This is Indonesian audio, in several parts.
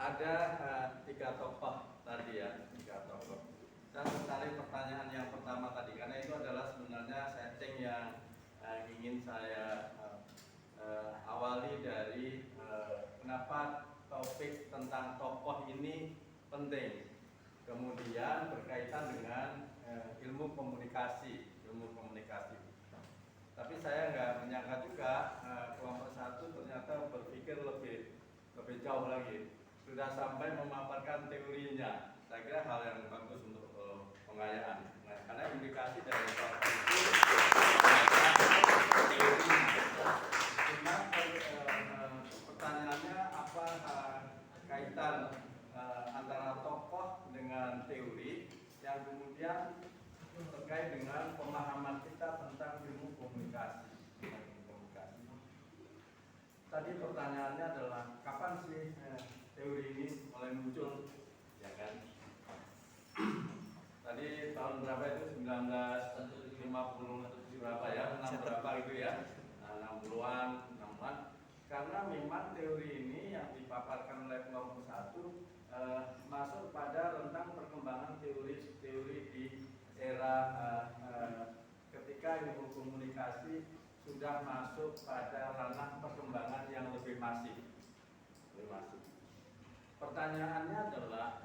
ada tiga tokoh tadi ya, tiga tokoh. Saya tertarik pertanyaan yang pertama tadi karena itu adalah sebenarnya setting yang ingin saya awali dari kenapa topik tentang tokoh ini penting. Kemudian berkaitan dengan ilmu komunikasi. Tapi saya nggak menyangka juga kelompok satu ternyata berpikir lebih jauh lagi. Sudah sampai memaparkan teorinya. Saya kira hal yang bagus untuk pengayaan. Nah, karena indikasi dari kelompok itu teori. Cuma pertanyaannya apa kaitan antara tokoh dengan teori yang kemudian terkait dengan pemahaman kita tentang ilmu komunikasi. Tadi pertanyaannya adalah kapan sih teori ini mulai muncul, ya kan? Tadi tahun berapa itu? 1950 berapa ya? 6 berapa itu ya? 60-an. Karena memang teori ini yang dipaparkan oleh kelompok satu masuk pada rentang perkembangan teori di era ketika ilmu komunikasi sudah masuk pada ranah perkembangan yang lebih masif. Pertanyaannya adalah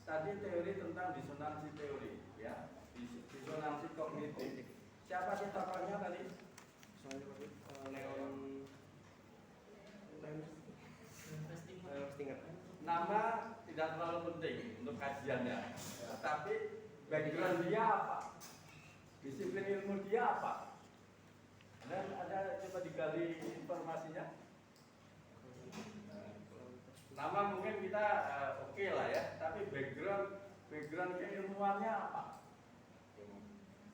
tadi teori tentang disonansi teori, ya, disonansi kognitif. Siapa sih tokohnya tadi? Nama tidak terlalu penting untuk kajiannya, tetapi background dia apa? Disiplin ilmu dia apa? Ada coba digali informasinya. Nama mungkin kita oke lah ya, tapi background keilmuannya apa?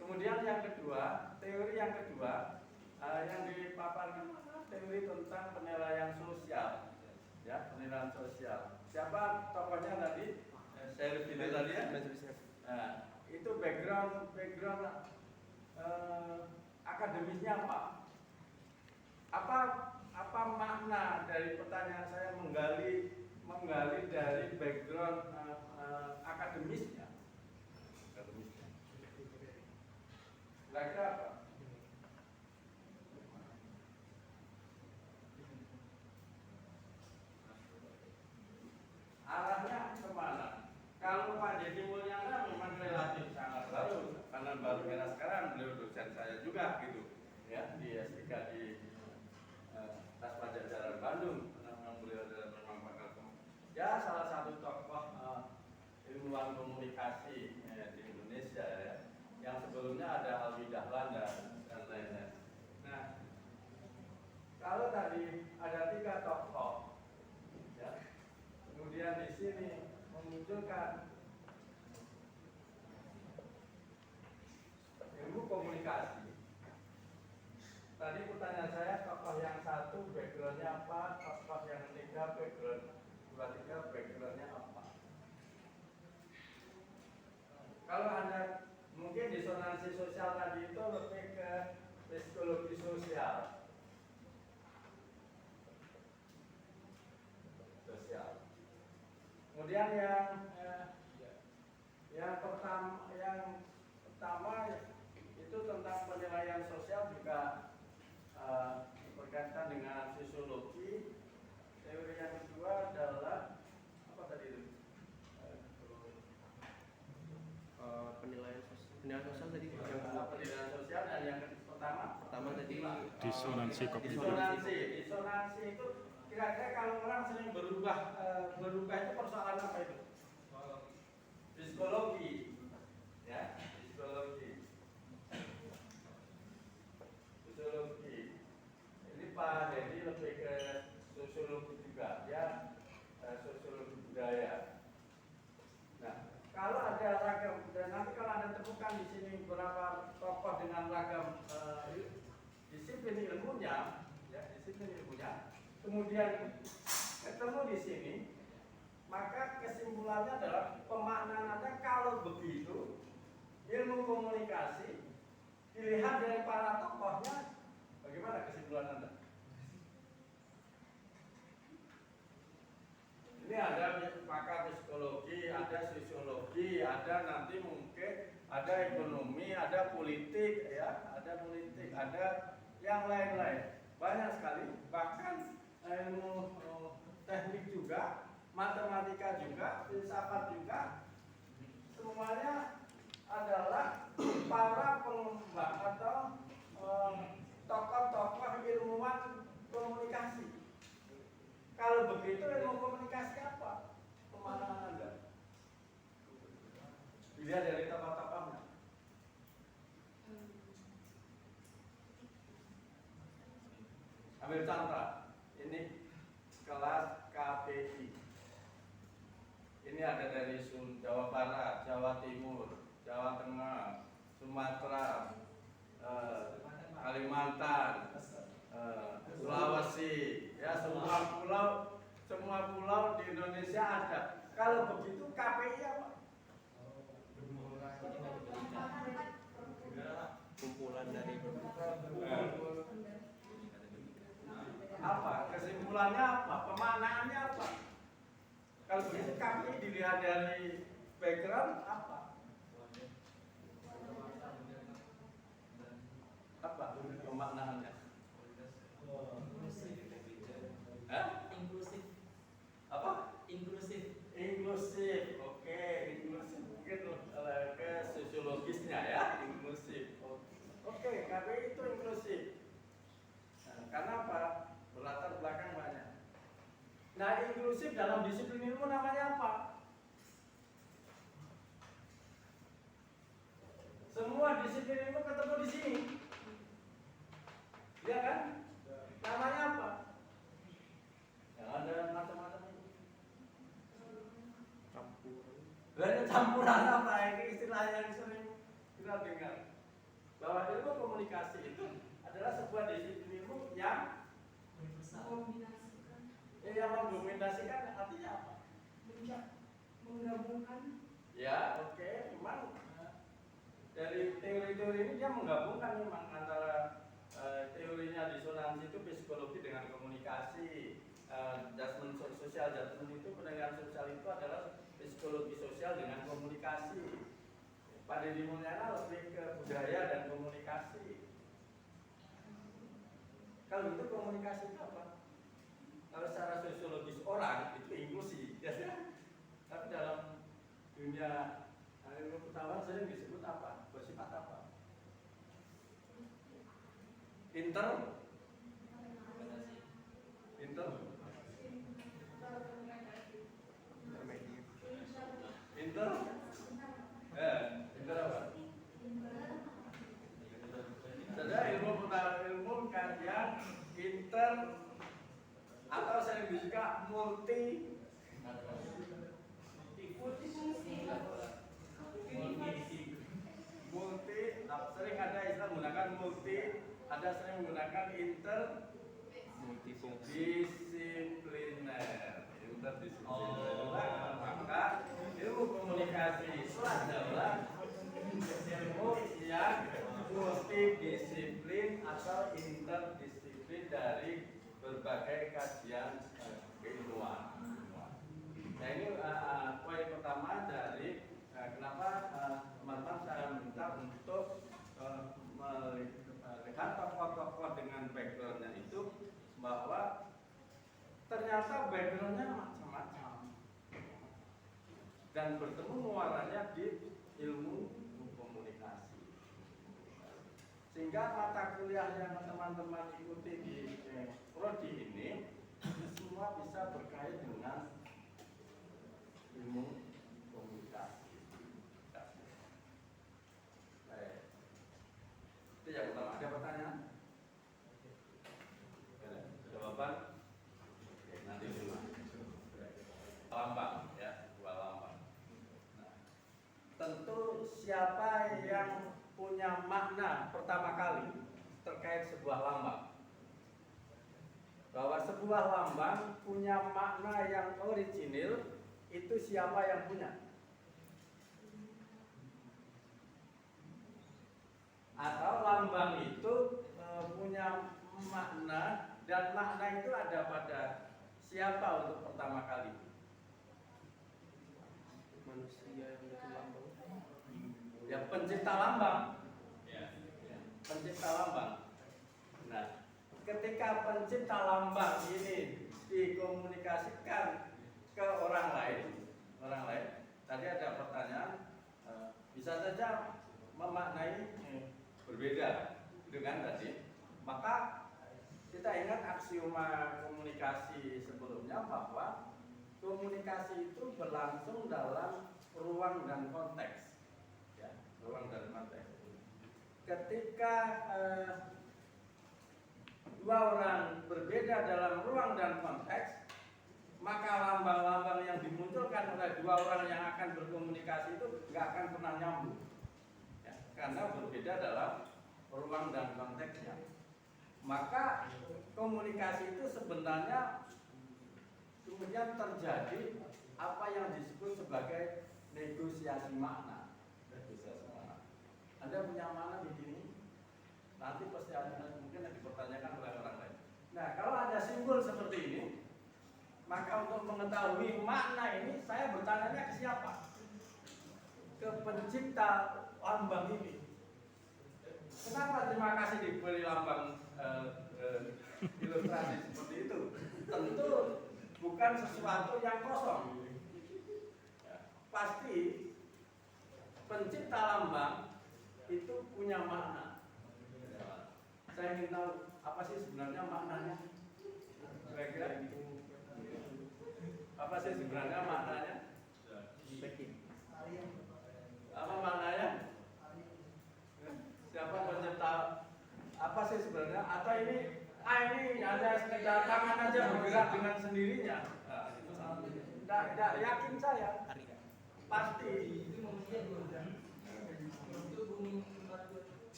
Kemudian yang kedua, teori yang kedua yang dipaparkan teori tentang penilaian sosial, ya, penilaian sosial. Siapa tokohnya tadi? Saya pilih tadi ya. Nah, itu background akademisnya apa? Apa makna dari pertanyaan saya menggali dari background akademisnya? Kira-kira apa? Arahnya kemana? Kalau Pak Deddy Mulyana memang relatif sangat baru, karena baru era sekarang beliau dosen saya juga gitu, ya, di S3 di Tas Pajajaran Bandung. Memang beliau adalah memang pakar ya, salah satu tokoh ilmuwan komunikasi di Indonesia ya, yang sebelumnya ada Alwi Dahlan dan lain-lain. Nah, kalau tadi ada tiga tokoh, ya, kemudian di sini memunculkan ilmu komunikasi. Tadi pertanyaan saya, tokoh yang satu backgroundnya apa, tokoh yang ketiga backgroundnya apa. Kalau Anda mungkin disonansi sosial tadi itu lebih ke psikologi sosial. Kemudian yang pertama itu tentang penilaian sosial juga berkaitan dengan sosiologi. Teori yang kedua adalah apa tadi itu? Penilaian sosial tadi. Penilaian sosial, dan yang pertama tadi disonansi kognitif. Disonansi itu kira-kira kalau orang sering berubah itu persoalan apa itu? Psikologi, ya, psikologi. Ini Pak Deddy lebih ke sosiologi juga, ya, sosiologi budaya. Nah, kalau ada ragam, dan nanti kalau Anda temukan di sini beberapa tokoh dengan ragam disiplin ilmunya, kemudian ketemu di sini, maka kesimpulannya adalah pemaknaannya kalau begitu ilmu komunikasi dilihat dari para tokohnya, bagaimana kesimpulan Anda? ada ekonomi, ada politik, ya, ada yang lain-lain. Banyak sekali, bahkan ilmu teknik juga, matematika juga, filsafat juga, semuanya adalah para pengembang atau tokoh-tokoh ilmuwan komunikasi. Kalau begitu ilmu komunikasi apa? Pemahaman Anda? Dilihat dari tokoh-tokohnya. Ambil contoh, ini kelas KPI. Ini ada dari Jawa Barat, Jawa Timur, Jawa Tengah, Sumatera, Kalimantan, Sulawesi, ya semua pulau di Indonesia ada. Kalau begitu KPI apa? Kumpulan dari apa? Kesimpulannya apa? Pemaknaannya apa? Kalau begitu KPI dilihat dari background apa? Apa pemaknaannya? Inklusif. Apa? Inklusif. Inklusif. Oke, inklusif mungkin ke sosiologisnya ya, inklusif. Oke, KPI itu inklusif. Nah, karena apa? Berlatar belakang banyak. Nah, inklusif dalam disiplin ilmu namanya apa? Semua disiplin ilmu ketemu di sini. Ya kan? Namanya apa? Yang ada macam-macam itu. campuran. Banyak campuran apa? Ini istilah yang sering kita dengar. Bahwa ilmu komunikasi itu adalah sebuah disiplin ilmu yang mendominasikan artinya apa? Menggabungkan. Ya, oke, memang dari teori-teori ini dia menggabungkan memang antara teorinya disonansi itu psikologi dengan komunikasi, judgment sosial judgment itu pendengaran sosial itu adalah psikologi sosial dengan komunikasi. Pak Deddy Mulyana lebih ke budaya dan komunikasi. Kalau itu komunikasi itu apa? Kalau secara sosiologis orang itu inklusi, ya. Tapi dalam dunia ilmu pengetahuan sering disebut apa? Bersifat apa? Inter? Inter apa? Ada ilmu pengetahuan ilmu kajian inter atau sering juga multi sering ada istilah menggunakan multi, ada sering menggunakan interdisipliner. Maka ilmu komunikasi itu adalah ilmu yang multidisiplin atau interdisiplin dari berbagai kajian keilmuan. Nah ini poin pertama dari kenapa teman-teman saya minta untuk melihat tokoh-tokoh dengan backgroundnya itu bahwa ternyata backgroundnya macam-macam dan bertemu muaranya di ilmu komunikasi. Sehingga mata kuliah yang teman-teman ikuti di prodi ini semua bisa berkait dengan ilmu komunikasi. Baik. Itu yang pertama. Ada pertanyaan? Jawaban? Oke, nanti dulu. Lambang, ya, dua lambang. Nah, tentu siapa yang punya makna pertama kali terkait sebuah lambang? Bahwa sebuah lambang punya makna yang original, itu siapa yang punya? Atau lambang itu punya makna dan makna itu ada pada siapa untuk pertama kali? Manusia yang bikin lambang. Ya, pencipta lambang. Pencipta lambang. Nah, ketika pencipta lambang ini dikomunikasikan ke orang lain, tadi ada pertanyaan, bisa saja memaknai berbeda dengan tadi. Maka kita ingat aksioma komunikasi sebelumnya bahwa komunikasi itu berlangsung dalam ruang dan konteks, ya, ruang dan konteks. Ketika dua orang berbeda dalam ruang dan konteks, maka lambang-lambang yang dimunculkan oleh dua orang yang akan berkomunikasi itu nggak akan pernah nyambung, ya, karena berbeda dalam ruang dan konteksnya. Maka komunikasi itu sebenarnya kemudian terjadi apa yang disebut sebagai negosiasi makna. Anda punya makna begini, nanti pasti ada mungkin yang dipertanyakan oleh orang lain. Nah, kalau ada simbol seperti ini, maka untuk mengetahui makna ini, saya bertanya ke siapa? Ke pencipta lambang ini. Kenapa terima kasih diberi lambang ilustrasi seperti itu? Tentu bukan sesuatu yang kosong. Pasti pencipta lambang itu punya makna. Saya ingin tahu apa sih sebenarnya maknanya? Kira-kira apa sih sebenarnya maknanya? Apa maknanya? Siapa pencipta? Apa sih sebenarnya? Atau ini hanya sekedar tangan aja bergerak dengan sendirinya? Tidak yakin saya. Pasti.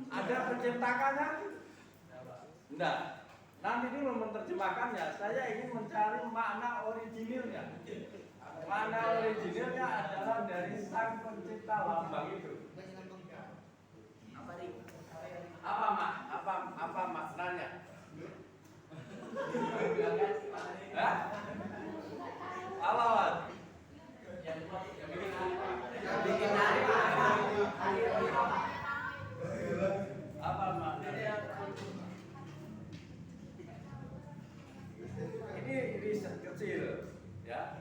Ada penciptakannya? Enggak. Nanti dulu menerjemahkannya. Saya ingin mencari makna originilnya. Makna originilnya adalah dari sang pencipta lambang itu. Apa maknanya? Hah? Alawat. Apa maknanya? Ini riset kecil, ya.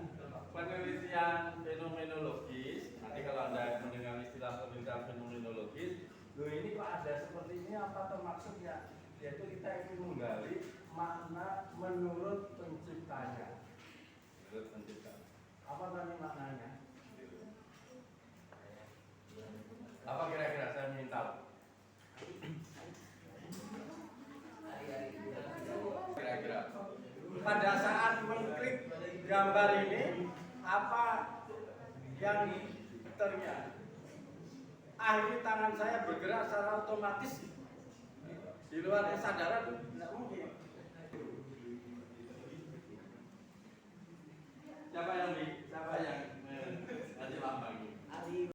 Penelitian fenomenologis. Nanti kalau Anda mendengar istilah penelitian fenomenologis, loh ini kok ada seperti ini, apa termaksudnya? Yaitu kita ingin menggali makna menurut penciptanya. Menurut pencipta. Apa tadi maknanya? Apa kira-kira saya ingin tahu? Kira-kira pada saat mengklik gambar ini, apa yang terlihat? Akhirnya tangan saya bergerak secara otomatis di luar kesadaran, tidak mungkin.